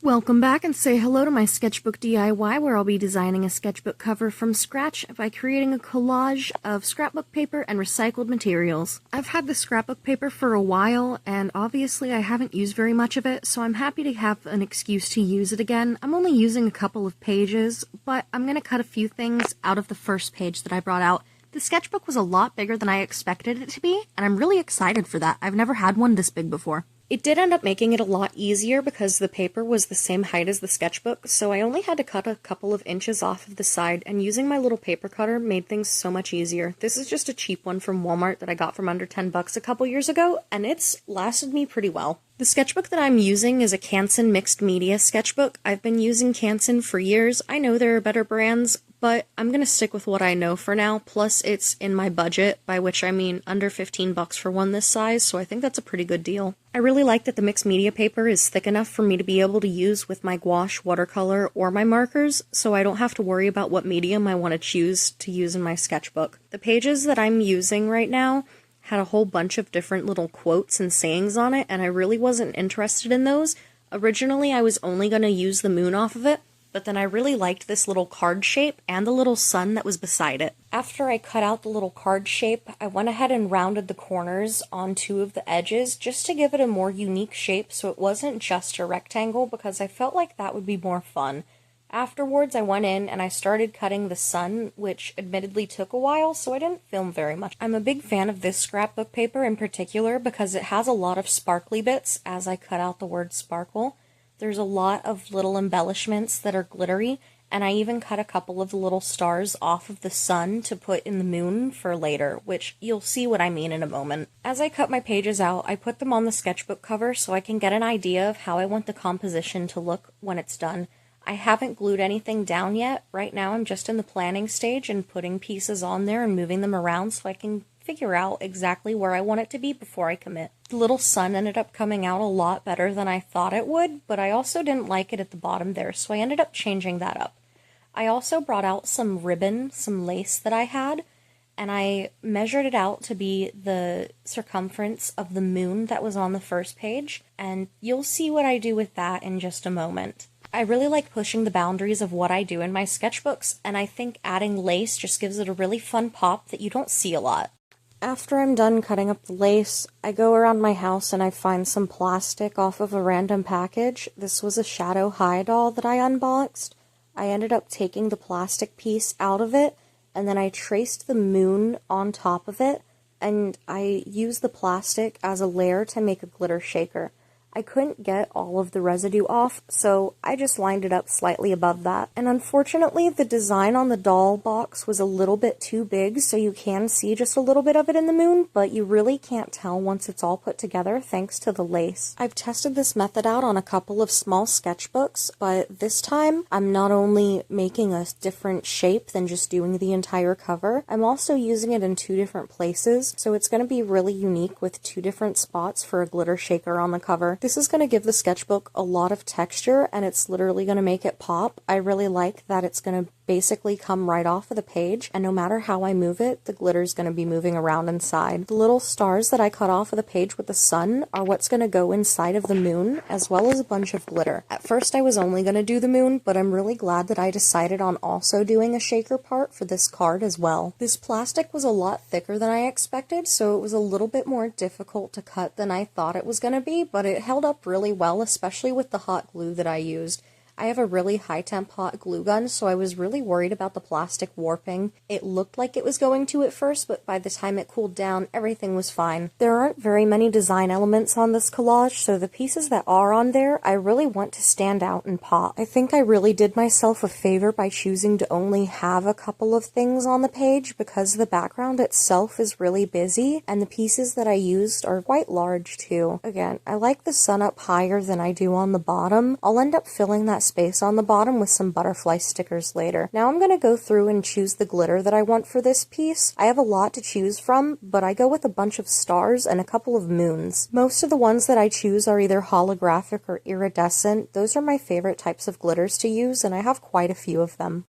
Welcome back and say hello to my sketchbook DIY where I'll be designing a sketchbook cover from scratch by creating a collage of scrapbook paper and recycled materials. I've had the scrapbook paper for a while and obviously I haven't used very much of it, so I'm happy to have an excuse to use it again. I'm only using a couple of pages, but I'm going to cut a few things out of the first page that I brought out. The sketchbook was a lot bigger than I expected it to be, and I'm really excited for that. I've never had one this big before. It did end up making it a lot easier because the paper was the same height as the sketchbook, so I only had to cut a couple of inches off of the side, and using my little paper cutter made things so much easier. This is just a cheap one from Walmart that I got from under 10 bucks a couple years ago, and it's lasted me pretty well. The sketchbook that I'm using is a Canson mixed media sketchbook. I've been using Canson for years. I know there are better brands, but I'm gonna stick with what I know for now, plus it's in my budget, by which I mean under 15 bucks for one this size, so I think that's a pretty good deal. I really like that the mixed media paper is thick enough for me to be able to use with my gouache, watercolor, or my markers, so I don't have to worry about what medium I want to choose to use in my sketchbook. The pages that I'm using right now had a whole bunch of different little quotes and sayings on it, and I really wasn't interested in those. Originally, I was only going to use the moon off of it, but then I really liked this little card shape and the little sun that was beside it. After I cut out the little card shape, I went ahead and rounded the corners on two of the edges just to give it a more unique shape so it wasn't just a rectangle, because I felt like that would be more fun. Afterwards, I went in and I started cutting the sun, which admittedly took a while, so I didn't film very much. I'm a big fan of this scrapbook paper in particular because it has a lot of sparkly bits as I cut out the word sparkle. There's a lot of little embellishments that are glittery, and I even cut a couple of the little stars off of the sun to put in the moon for later, which you'll see what I mean in a moment. As I cut my pages out, I put them on the sketchbook cover so I can get an idea of how I want the composition to look when it's done. I haven't glued anything down yet. Right now I'm just in the planning stage and putting pieces on there and moving them around so I can figure out exactly where I want it to be before I commit. The little sun ended up coming out a lot better than I thought it would, but I also didn't like it at the bottom there, so I ended up changing that up. I also brought out some ribbon, some lace that I had, and I measured it out to be the circumference of the moon that was on the first page, and you'll see what I do with that in just a moment. I really like pushing the boundaries of what I do in my sketchbooks, and I think adding lace just gives it a really fun pop that you don't see a lot. After I'm done cutting up the lace, I go around my house and I find some plastic off of a random package. This was a Shadow High doll that I unboxed. I ended up taking the plastic piece out of it, and then I traced the moon on top of it, and I used the plastic as a layer to make a glitter shaker. I couldn't get all of the residue off, so I just lined it up slightly above that. And unfortunately, the design on the doll box was a little bit too big, so you can see just a little bit of it in the moon, but you really can't tell once it's all put together thanks to the lace. I've tested this method out on a couple of small sketchbooks, but this time I'm not only making a different shape than just doing the entire cover, I'm also using it in two different places, so it's going to be really unique with two different spots for a glitter shaker on the cover. This is going to give the sketchbook a lot of texture, and it's literally going to make it pop. I really like that it's going to basically come right off of the page, and no matter how I move it, the glitter is going to be moving around inside. The little stars that I cut off of the page with the sun are what's going to go inside of the moon, as well as a bunch of glitter. At first I was only going to do the moon, but I'm really glad that I decided on also doing a shaker part for this card as well. This plastic was a lot thicker than I expected, so it was a little bit more difficult to cut than I thought it was going to be, but it held up really well, especially with the hot glue that I used. I have a really high temp hot glue gun, so I was really worried about the plastic warping. It looked like it was going to at first, but by the time it cooled down, everything was fine. There aren't very many design elements on this collage, so the pieces that are on there, I really want to stand out and pop. I think I really did myself a favor by choosing to only have a couple of things on the page because the background itself is really busy, and the pieces that I used are quite large too. Again, I like the sun up higher than I do on the bottom. I'll end up filling that space on the bottom with some butterfly stickers later. Now I'm going to go through and choose the glitter that I want for this piece. I have a lot to choose from, but I go with a bunch of stars and a couple of moons. Most of the ones that I choose are either holographic or iridescent. Those are my favorite types of glitters to use, and I have quite a few of them.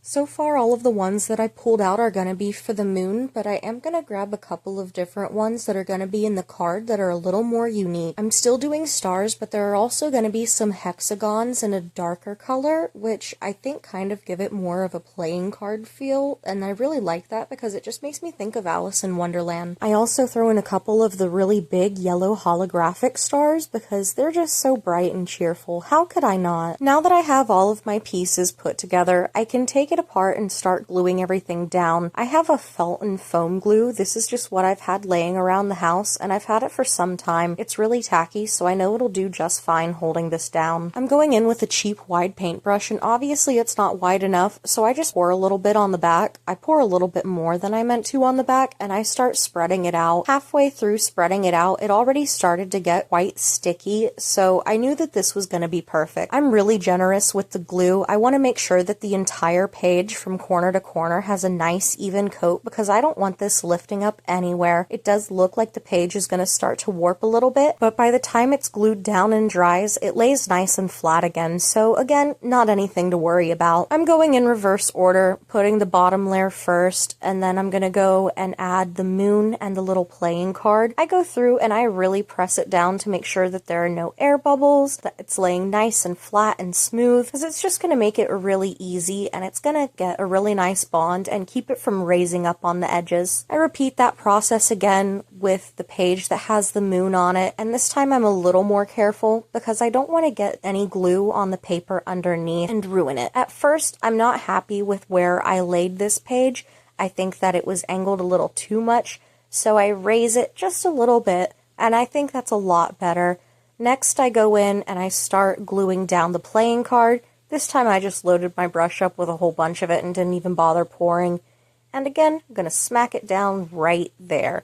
So far, all of the ones that I pulled out are going to be for the moon, but I am going to grab a couple of different ones that are going to be in the card that are a little more unique. I'm still doing stars, but there are also going to be some hexagons in a darker color, which I think kind of give it more of a playing card feel, and I really like that because it just makes me think of Alice in Wonderland. I also throw in a couple of the really big yellow holographic stars because they're just so bright and cheerful. How could I not? Now that I have all of my pieces put together, I can take it apart and start gluing everything down. I have a felt and foam glue. This is just what I've had laying around the house, and I've had it for some time. It's really tacky, so I know it'll do just fine holding this down. I'm going in with a cheap wide paintbrush, and obviously it's not wide enough, so I just pour a little bit on the back. I pour a little bit more than I meant to on the back, and I start spreading it out. Halfway through spreading it out, it already started to get quite sticky, so I knew that this was going to be perfect. I'm really generous with the glue. I want to make sure that the entire page from corner to corner has a nice even coat because I don't want this lifting up anywhere. It does look like the page is going to start to warp a little bit, but by the time it's glued down and dries, it lays nice and flat again. So again, not anything to worry about. I'm going in reverse order, putting the bottom layer first, and then I'm going to go and add the moon and the little playing card. I go through and I really press it down to make sure that there are no air bubbles, that it's laying nice and flat and smooth, because it's just going to make it really easy and it's going to get a really nice bond and keep it from raising up on the edges. I repeat that process again with the page that has the moon on it, and this time I'm a little more careful because I don't want to get any glue on the paper underneath and ruin it. At first, I'm not happy with where I laid this page. I think that it was angled a little too much, so I raise it just a little bit, and I think that's a lot better. Next, I go in and I start gluing down the playing card. This time I just loaded my brush up with a whole bunch of it and didn't even bother pouring. And again, I'm going to smack it down right there.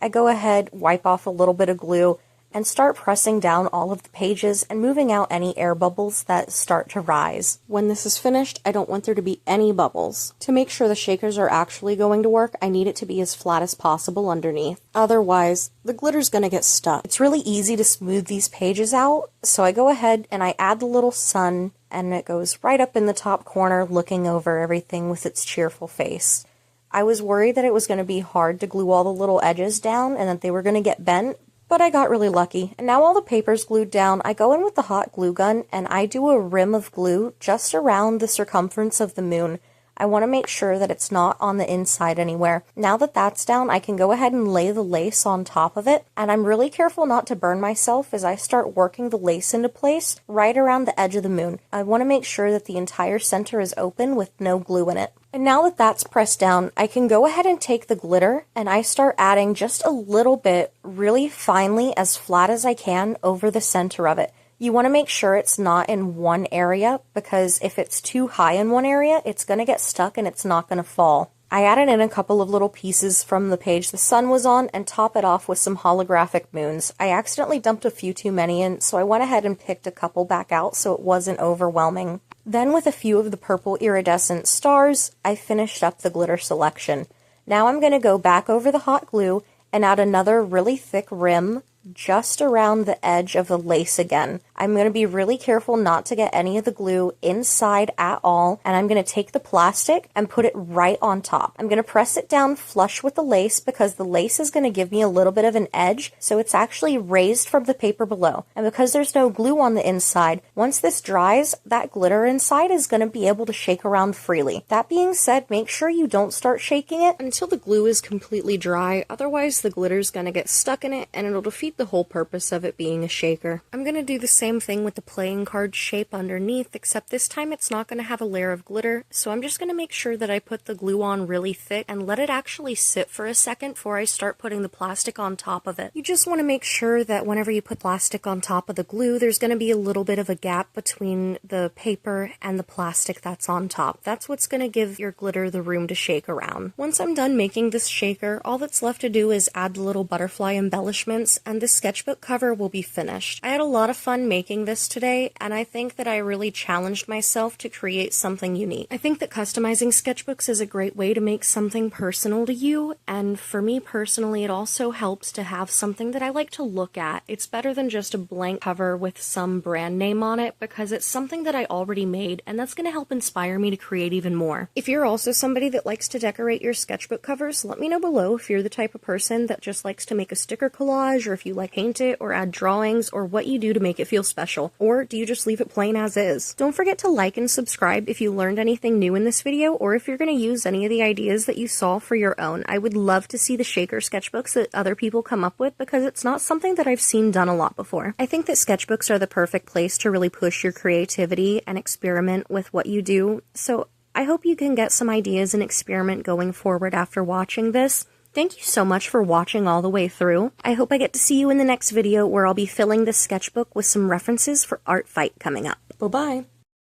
I go ahead, wipe off a little bit of glue, and start pressing down all of the pages and moving out any air bubbles that start to rise. When this is finished, I don't want there to be any bubbles. To make sure the shakers are actually going to work, I need it to be as flat as possible underneath. Otherwise, the glitter's gonna get stuck. It's really easy to smooth these pages out, so I go ahead and I add the little sun, and it goes right up in the top corner looking over everything with its cheerful face. I was worried that it was going to be hard to glue all the little edges down and that they were going to get bent, but I got really lucky. And now all the paper's glued down, I go in with the hot glue gun and I do a rim of glue just around the circumference of the moon. I want to make sure that it's not on the inside anywhere. Now that that's down, I can go ahead and lay the lace on top of it, and I'm really careful not to burn myself as I start working the lace into place right around the edge of the moon. I want to make sure that the entire center is open with no glue in it. And now that that's pressed down, I can go ahead and take the glitter and I start adding just a little bit really finely as flat as I can over the center of it. You want to make sure it's not in one area because if it's too high in one area, it's going to get stuck and it's not going to fall. I added in a couple of little pieces from the page the sun was on and top it off with some holographic moons. I accidentally dumped a few too many in, so I went ahead and picked a couple back out so it wasn't overwhelming. Then with a few of the purple iridescent stars, I finished up the glitter selection. Now I'm going to go back over the hot glue and add another really thick rim just around the edge of the lace again. I'm going to be really careful not to get any of the glue inside at all, and I'm going to take the plastic and put it right on top. I'm going to press it down flush with the lace because the lace is going to give me a little bit of an edge, so it's actually raised from the paper below. And because there's no glue on the inside, once this dries, that glitter inside is going to be able to shake around freely. That being said, make sure you don't start shaking it until the glue is completely dry, otherwise the glitter's going to get stuck in it and it'll defeat the whole purpose of it being a shaker. I'm going to do the same thing with the playing card shape underneath, except this time it's not going to have a layer of glitter, so I'm just going to make sure that I put the glue on really thick and let it actually sit for a second before I start putting the plastic on top of it. You just want to make sure that whenever you put plastic on top of the glue, there's going to be a little bit of a gap between the paper and the plastic that's on top. That's what's going to give your glitter the room to shake around. Once I'm done making this shaker, all that's left to do is add the little butterfly embellishments, and this sketchbook cover will be finished. I had a lot of fun making making this today, and I think that I really challenged myself to create something unique. I think that customizing sketchbooks is a great way to make something personal to you, and for me personally, it also helps to have something that I like to look at. It's better than just a blank cover with some brand name on it, because it's something that I already made, and that's going to help inspire me to create even more. If you're also somebody that likes to decorate your sketchbook covers, let me know below if you're the type of person that just likes to make a sticker collage, or if you like paint it or add drawings, or what you do to make it feel special, or do you just leave it plain as is? Don't forget to like and subscribe if you learned anything new in this video, or if you're going to use any of the ideas that you saw for your own. I would love to see the shaker sketchbooks that other people come up with, because it's not something that I've seen done a lot before. I think that sketchbooks are the perfect place to really push your creativity and experiment with what you do, so I hope you can get some ideas and experiment going forward after watching this. Thank you so much for watching all the way through. I hope I get to see you in the next video, where I'll be filling this sketchbook with some references for Artfight coming up. Bye-bye.